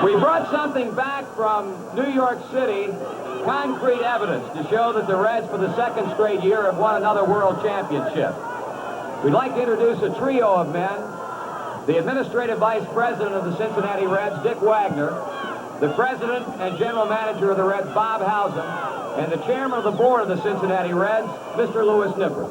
We brought something back from New York City, concrete evidence to show that the Reds, for the second straight year, have won another world championship. We'd like to introduce a trio of men: the administrative vice president of the Cincinnati Reds, Dick Wagner, the president and general manager of the Reds, Bob Howsam, and the chairman of the board of the Cincinnati Reds, Mr. Louis Nipper.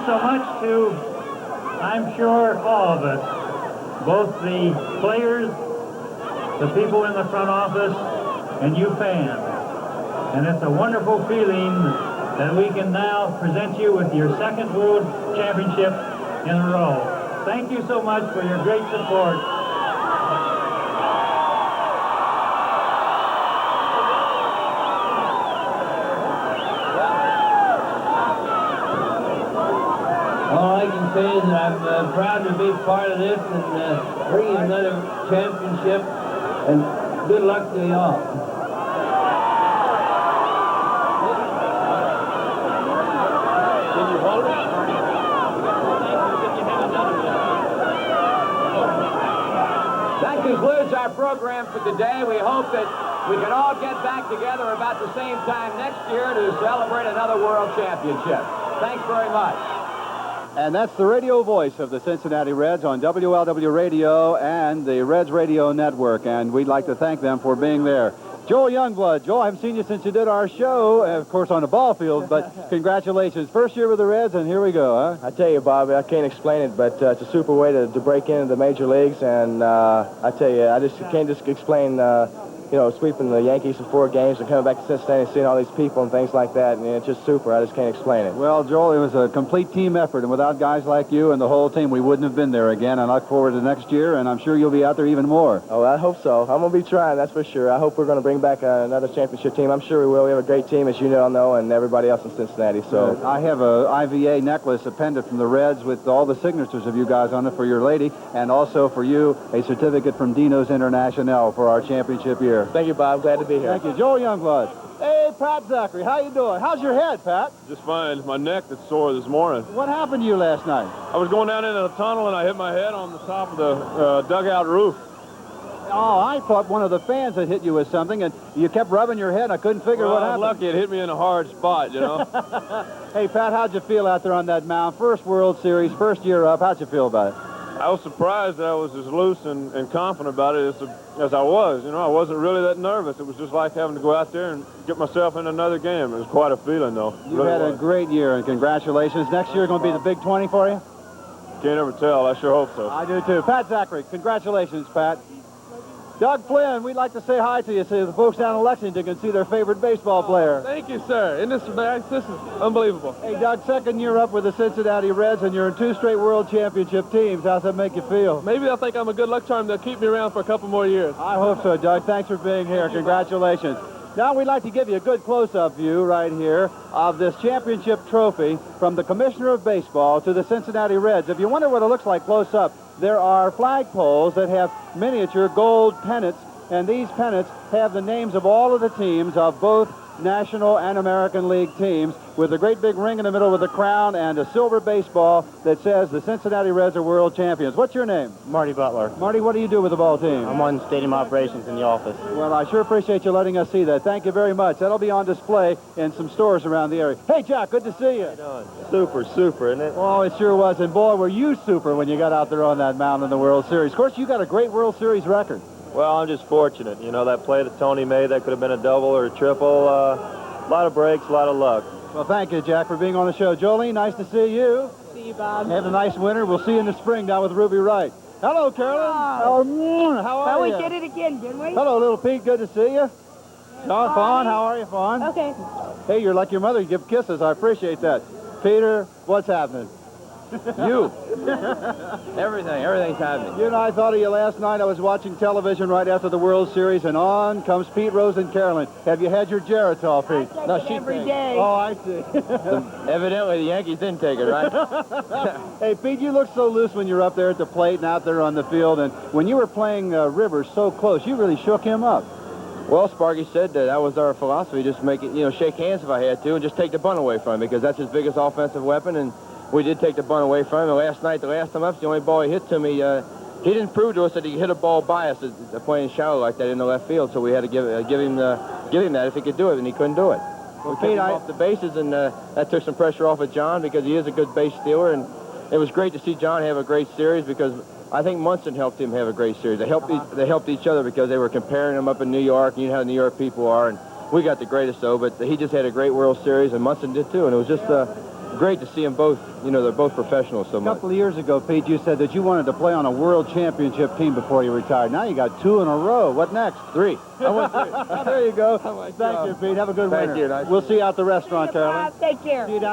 So much to, I'm sure, all of us, both the players, the people in the front office, and you fans. And it's a wonderful feeling that we can now present you with your second World Championship in a row. Thank you so much for your great support. Say that I'm proud to be part of this and bring another championship, and good luck to you all. Can you hold it? That concludes our program for today. We hope that we can all get back together about the same time next year to celebrate another world championship. Thanks very much. And that's the radio voice of the Cincinnati Reds on WLW Radio and the Reds Radio Network. And we'd like to thank them for being there. Joel Youngblood. Joel, I haven't seen you since you did our show, of course, on the ball field, but congratulations. First year with the Reds, and here we go, huh? I tell you, Bob, I can't explain it, but it's a super way to break into the major leagues. And I tell you, I just can't just explain, you know, sweeping the Yankees in 4 games and coming back to Cincinnati and seeing all these people and things like that. And it's just super. I just can't explain it. Well, Joel, it was a complete team effort, and without guys like you and the whole team, we wouldn't have been there again. I look forward to next year, and I'm sure you'll be out there even more. Oh, I hope so. I'm going to be trying, that's for sure. I hope we're going to bring back another championship team. I'm sure we will. We have a great team, as you know, and everybody else in Cincinnati. So I have a IVA necklace appended from the Reds with all the signatures of you guys on it for your lady, and also for you, a certificate from Dino's International for our championship year. Thank you, Bob. Glad to be here. Thank you. Joel Youngblood. Hey, Pat Zachary, how you doing? How's your head, Pat? Just fine. It's my neck that's sore this morning. What happened to you last night? I was going down into the tunnel and I hit my head on the top of the dugout roof. Oh, I thought one of the fans had hit you with something, and you kept rubbing your head. I couldn't figure what happened. Lucky it hit me in a hard spot, you know. Hey, Pat, how'd you feel out there on that mound? First World Series, first year up. How'd you feel about it? I was surprised that I was as loose and confident about it as I was. You know, I wasn't really that nervous. It was just like having to go out there and get myself in another game. It was quite a feeling, though. You really had a great year, and congratulations. Next year going to be the Big 20 for you? Can't ever tell. I sure hope so. I do, too. Pat Zachary, congratulations, Pat. Doug Flynn, we'd like to say hi to you so the folks down in Lexington can see their favorite baseball player. Thank you, sir. And this is unbelievable. Hey, Doug, second year up with the Cincinnati Reds, and you're in 2 straight World Championship teams. How's that make you feel? Maybe they'll think I'm a good luck charm. They'll keep me around for a couple more years. I hope so, Doug. Thanks for being here. Congratulations. Now we'd like to give you a good close-up view right here of this championship trophy from the Commissioner of Baseball to the Cincinnati Reds. If you wonder what it looks like close-up, there are flagpoles that have miniature gold pennants, and these pennants have the names of all of the teams of both National and American League teams, with a great big ring in the middle with a crown and a silver baseball that says the Cincinnati Reds are world champions. What's your name? Marty Butler. Marty, what do you do with the ball team? I'm on stadium operations in the office. Well, I sure appreciate you letting us see that. Thank you very much. That'll be on display in some stores around the area. Hey, Jack, good to see you. How you doing? Super, isn't it? Oh, it sure was. And boy, were you super when you got out there on that mound in the World Series. Of course, you got a great World Series record. Well, I'm just fortunate. You know, that play that Tony made, that could have been a double or a triple. A lot of breaks, a lot of luck. Well, thank you, Jack, for being on the show. Jolene, nice to see you. See you, Bob. Have a nice winter. We'll see you in the spring down with Ruby Wright. Hello, Carolyn. How are you? We did it again, didn't we? Hello, little Pete. Good to see you. John, Fawn, how are you, Fawn? Okay. Hey, you're like your mother. You give kisses. I appreciate that. Peter, what's happening? You. Everything's happening. You know, I thought of you last night. I was watching television right after the World Series, and on comes Pete Rose and Carolyn. Have you had your Geritol, Pete? No, she every takes day. Oh, I see. Evidently, the Yankees didn't take it, right? Hey, Pete, you look so loose when you're up there at the plate and out there on the field. And when you were playing Rivers so close, you really shook him up. Well, Sparky said that was our philosophy, just make it, shake hands if I had to, and just take the bunt away from him, because that's his biggest offensive weapon, and we did take the bunt away from him. And last night, the last time up, the only ball he hit to me, he didn't prove to us that he hit a ball by us, playing shallow like that in the left field, so we had to give him that if he could do it, and he couldn't do it. Well, We kept him off the bases, and that took some pressure off of John, because he is a good base stealer, and it was great to see John have a great series, because I think Munson helped him have a great series. They helped each other, because they were comparing him up in New York, and you know how New York people are, and we got the greatest though, but he just had a great World Series, and Munson did too, and it was just great to see them both. They're both professionals so A much. couple of years ago, Pete, you said that you wanted to play on a world championship team before you retired. Now you got 2 in a row. What next? 3. I won 3. There you go. Oh, my Thank God. you, Pete. Have a good Thank winter. you. Nice We'll see you out the restaurant, Carolyn. Take care. See you down